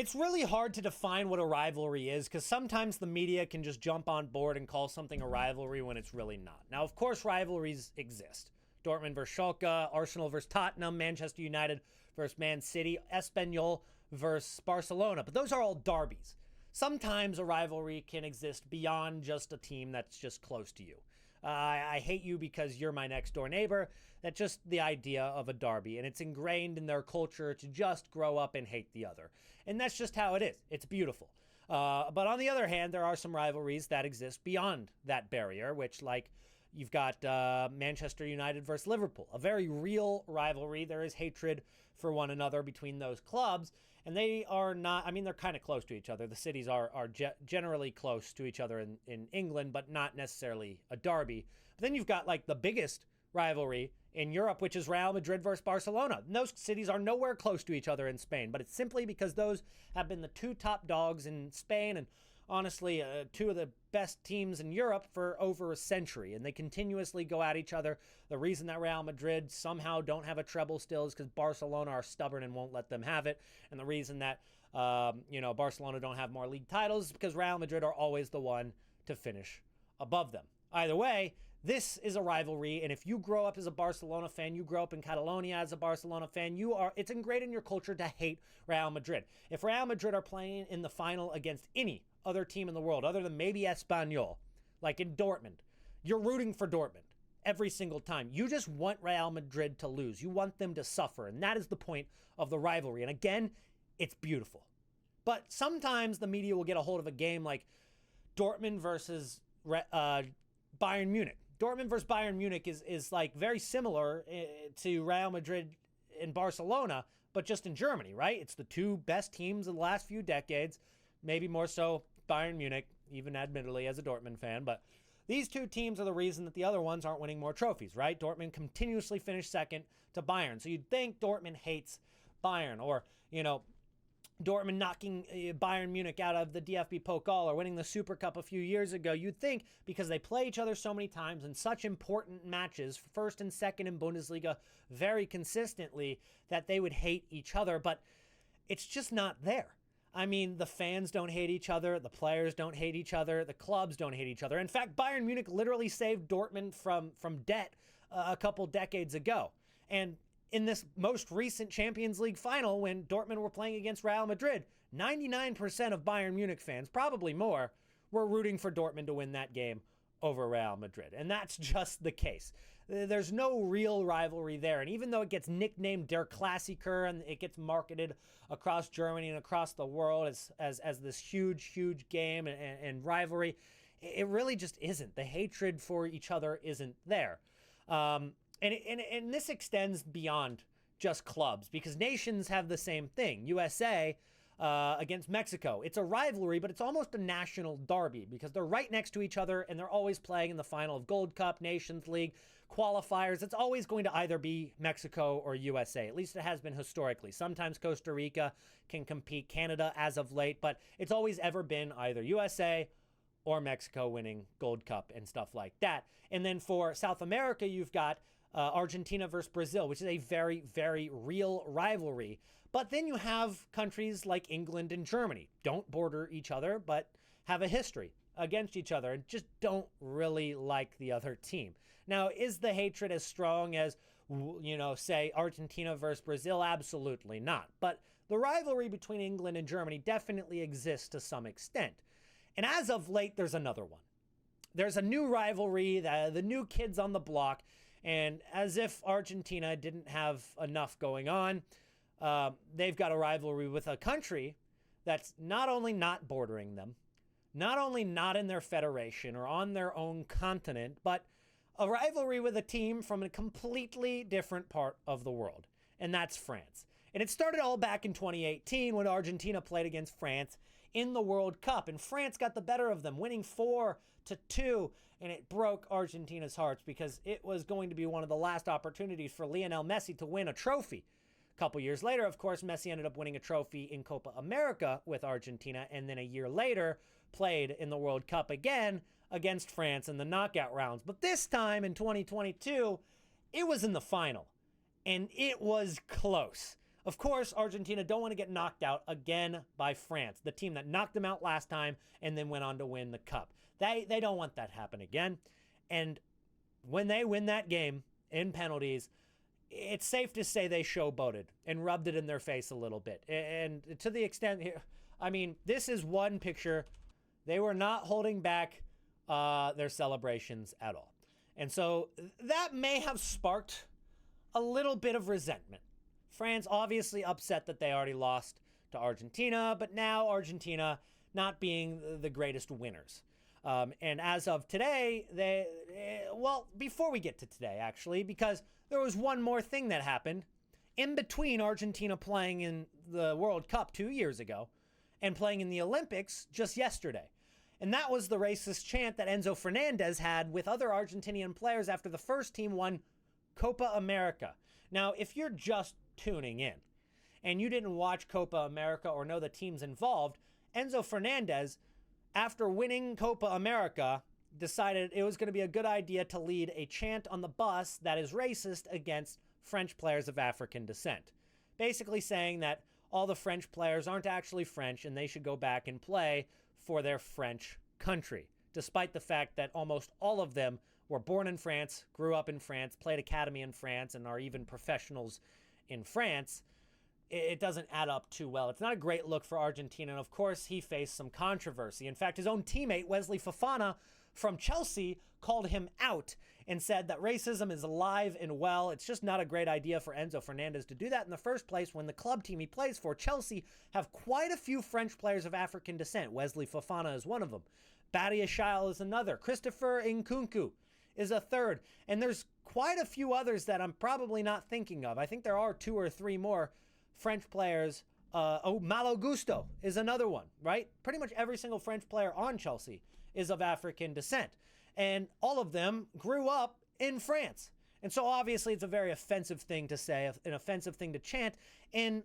It's really hard to define what a rivalry is because sometimes the media can just jump on board and call something a rivalry when it's really not. Now, of course, rivalries exist. Dortmund versus Schalke, Arsenal versus Tottenham, Manchester United versus Man City, Espanyol versus Barcelona. But those are all derbies. Sometimes a rivalry can exist beyond just a team that's just close to you. I hate you because you're my next door neighbor. That's just the idea of a derby, and it's ingrained in their culture to just grow up and hate the other. And that's just how it is. It's beautiful. But on the other hand, there are some rivalries that exist beyond that barrier, which, like, you've got Manchester United versus Liverpool, a very real rivalry. There is hatred for one another between those clubs, and they are not, I mean, they're kind of close to each other. The cities are generally close to each other in England, but not necessarily a derby. But then you've got, like, the biggest rivalry in Europe, which is Real Madrid versus Barcelona. And those cities are nowhere close to each other in Spain, but it's simply because those have been the two top dogs in Spain and honestly, two of the best teams in Europe for over a century, and they continuously go at each other. The reason that Real Madrid somehow don't have a treble still is because Barcelona are stubborn and won't let them have it. And the reason that, Barcelona don't have more league titles is because Real Madrid are always the one to finish above them. Either way, this is a rivalry, and if you grow up as a Barcelona fan, you grow up in Catalonia as a Barcelona fan, it's ingrained in your culture to hate Real Madrid. If Real Madrid are playing in the final against any other team in the world, other than maybe Espanyol, like in Dortmund, you're rooting for Dortmund every single time. You just want Real Madrid to lose. You want them to suffer, and that is the point of the rivalry. And again, it's beautiful. But sometimes the media will get a hold of a game like Dortmund versus Bayern Munich. Dortmund versus Bayern Munich is like very similar to Real Madrid and Barcelona, but just in Germany, right? It's the two best teams of the last few decades, maybe more so Bayern Munich, even admittedly as a Dortmund fan. But these two teams are the reason that the other ones aren't winning more trophies, right? Dortmund continuously finished second to Bayern. So you'd think Dortmund hates Bayern, or, Dortmund knocking Bayern Munich out of the DFB Pokal or winning the Super Cup a few years ago. You'd think, because they play each other so many times in such important matches, first and second in Bundesliga very consistently, that they would hate each other. But it's just not there. I mean, the fans don't hate each other. The players don't hate each other. The clubs don't hate each other. In fact, Bayern Munich literally saved Dortmund from debt a couple decades ago. And in this most recent Champions League final, when Dortmund were playing against Real Madrid, 99% of Bayern Munich fans, probably more, were rooting for Dortmund to win that game over Real Madrid. And that's just the case. There's no real rivalry there. And even though it gets nicknamed Der Klassiker and it gets marketed across Germany and across the world as this huge game and rivalry, it really just isn't. The hatred for each other isn't there. And this extends beyond just clubs, because nations have the same thing. USA against Mexico. It's a rivalry, but it's almost a national derby because they're right next to each other and they're always playing in the final of Gold Cup, Nations League, qualifiers. It's always going to either be Mexico or USA. At least it has been historically. Sometimes Costa Rica can compete, Canada as of late, but it's always ever been either USA or Mexico winning Gold Cup and stuff like that. And then for South America, you've got Argentina versus Brazil, which is a very, very real rivalry. But then you have countries like England and Germany, don't border each other, but have a history against each other and just don't really like the other team. Now, is the hatred as strong as, say Argentina versus Brazil? Absolutely not. But the rivalry between England and Germany definitely exists to some extent. And as of late, there's another one. There's a new rivalry, the new kids on the block. And as if Argentina didn't have enough going on, they've got a rivalry with a country that's not only not bordering them, not only not in their federation or on their own continent, but a rivalry with a team from a completely different part of the world. And that's France. And it started all back in 2018 when Argentina played against France in the World Cup. And France got the better of them, winning 4-2. And it broke Argentina's hearts because it was going to be one of the last opportunities for Lionel Messi to win a trophy. A couple years later, of course, Messi ended up winning a trophy in Copa America with Argentina. And then a year later, played in the World Cup again against France in the knockout rounds. But this time in 2022, it was in the final. And it was close. Of course, Argentina don't want to get knocked out again by France, the team that knocked them out last time and then went on to win the cup. They don't want that to happen again. And when they win that game in penalties, it's safe to say they showboated and rubbed it in their face a little bit. And to the extent here, I mean, this is one picture. They were not holding back their celebrations at all. And so that may have sparked a little bit of resentment. France obviously upset that they already lost to Argentina, but now Argentina not being the greatest winners. And as of today, before we get to today, actually, because there was one more thing that happened in between Argentina playing in the World Cup 2 years ago and playing in the Olympics just yesterday. And that was the racist chant that Enzo Fernandez had with other Argentinian players after the first team won Copa America. Now, if you're just tuning in and you didn't watch Copa America or know the teams involved, Enzo Fernandez, after winning Copa America, decided it was going to be a good idea to lead a chant on the bus that is racist against French players of African descent. Basically saying that all the French players aren't actually French and they should go back and play for their French country, despite the fact that almost all of them were born in France, grew up in France, played academy in France, and are even professionals in France. It doesn't add up too well. It's not a great look for Argentina, and of course, he faced some controversy. In fact, his own teammate, Wesley Fofana from Chelsea, called him out and said that racism is alive and well. It's just not a great idea for Enzo Fernandez to do that in the first place when the club team he plays for, Chelsea, have quite a few French players of African descent. Wesley Fofana is one of them. Badia Shail is another. Christopher Nkunku is a third. And there's quite a few others that I'm probably not thinking of. I think there are 2 or 3 more French players. Malo Gusto is another one, right? Pretty much every single French player on Chelsea is of African descent. And all of them grew up in France. And so obviously it's a very offensive thing to say, an offensive thing to chant, and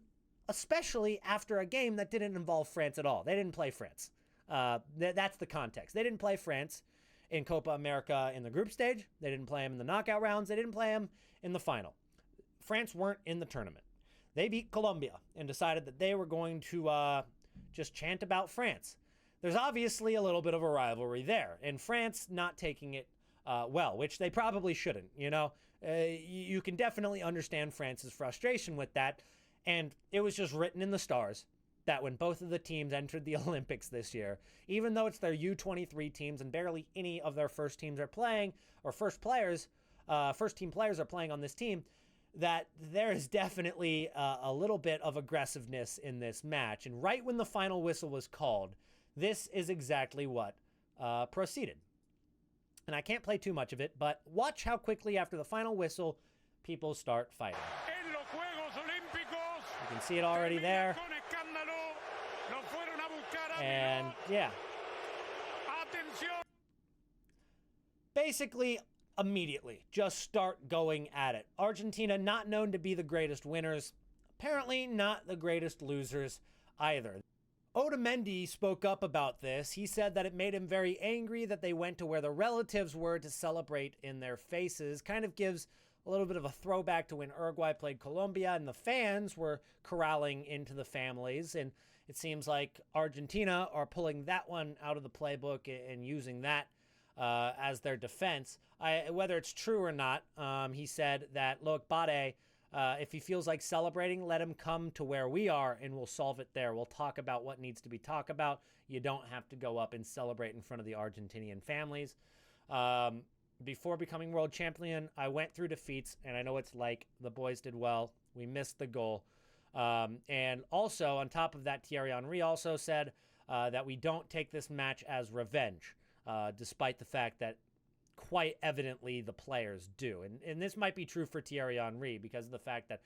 especially after a game that didn't involve France at all. They didn't play France. That's the context. They didn't play France in Copa America in the group stage. They didn't play them in the knockout rounds. They didn't play them in the final. France weren't in the tournament. They beat Colombia and decided that they were going to just chant about France. There's obviously a little bit of a rivalry there, and France not taking it well, which they probably shouldn't. You can definitely understand France's frustration with that, and it was just written in the stars that when both of the teams entered the Olympics this year, even though it's their U23 teams and barely any of their first teams are playing, or first team players are playing on this team, that there is definitely a little bit of aggressiveness in this match. And right when the final whistle was called, this is exactly what proceeded. And I can't play too much of it, but watch how quickly after the final whistle, people start fighting. You can see it already there. And yeah. Basically, immediately, just start going at it. Argentina, not known to be the greatest winners, apparently not the greatest losers either. Otamendi spoke up about this. He said that it made him very angry that they went to where the relatives were to celebrate in their faces. Kind of gives a little bit of a throwback to when Uruguay played Colombia and the fans were corralling into the families. And it seems like Argentina are pulling that one out of the playbook and using that as their defense. Whether it's true or not, he said that, look, Bade, if he feels like celebrating, let him come to where we are and we'll solve it there. We'll talk about what needs to be talked about. You don't have to go up and celebrate in front of the Argentinian families. Before becoming world champion, I went through defeats, and I know it's like the boys did well. We missed the goal. And also, on top of that, Thierry Henry also said that we don't take this match as revenge, despite the fact that quite evidently the players do. And this might be true for Thierry Henry because of the fact that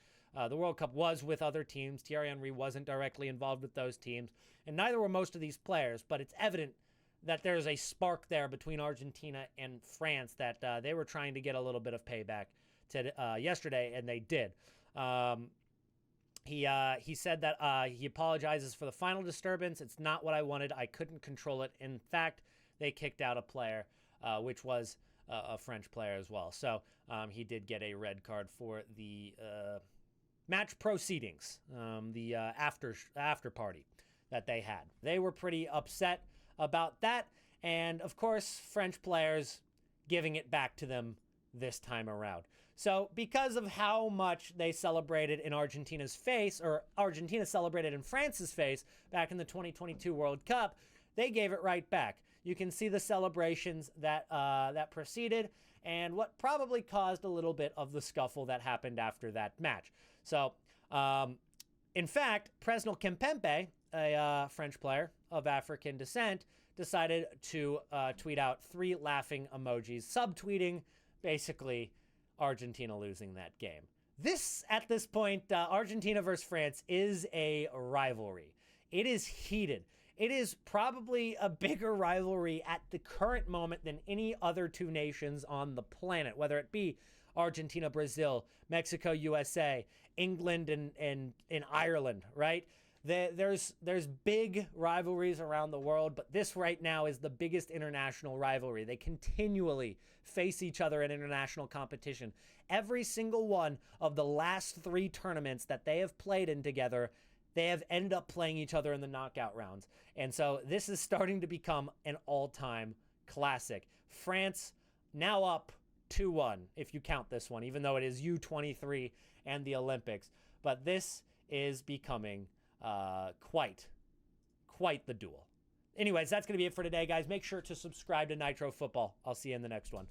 the World Cup was with other teams. Thierry Henry wasn't directly involved with those teams, and neither were most of these players, but it's evident that there's a spark there between Argentina and France that they were trying to get a little bit of payback yesterday, and they did. He said that he apologizes for the final disturbance. It's not what I wanted. I couldn't control it. In fact, they kicked out a player, which was a French player as well. So he did get a red card for the match proceedings, the after party that they had. They were pretty upset about that, and of course, French players giving it back to them this time around. So because of how much they celebrated in Argentina's face, or Argentina celebrated in France's face back in the 2022 World Cup, they gave it right back. You can see the celebrations that that proceeded, and what probably caused a little bit of the scuffle that happened after that match. So, in fact, Presnel Kimpembe, a French player of African descent, decided to tweet out 3 laughing emojis, subtweeting basically Argentina losing that game. At this point, Argentina versus France is a rivalry. It is heated. It is probably a bigger rivalry at the current moment than any other 2 nations on the planet, whether it be Argentina, Brazil, Mexico, USA, England, and Ireland, right? There's big rivalries around the world, but this right now is the biggest international rivalry. They continually face each other in international competition. Every single one of the last 3 tournaments that they have played in together, they have ended up playing each other in the knockout rounds. And so this is starting to become an all-time classic. France now up 2-1, if you count this one, even though it is U23 and the Olympics. But this is becoming quite the duel. Anyways, that's going to be it for today, guys. Make sure to subscribe to Nitro Football. I'll see you in the next one.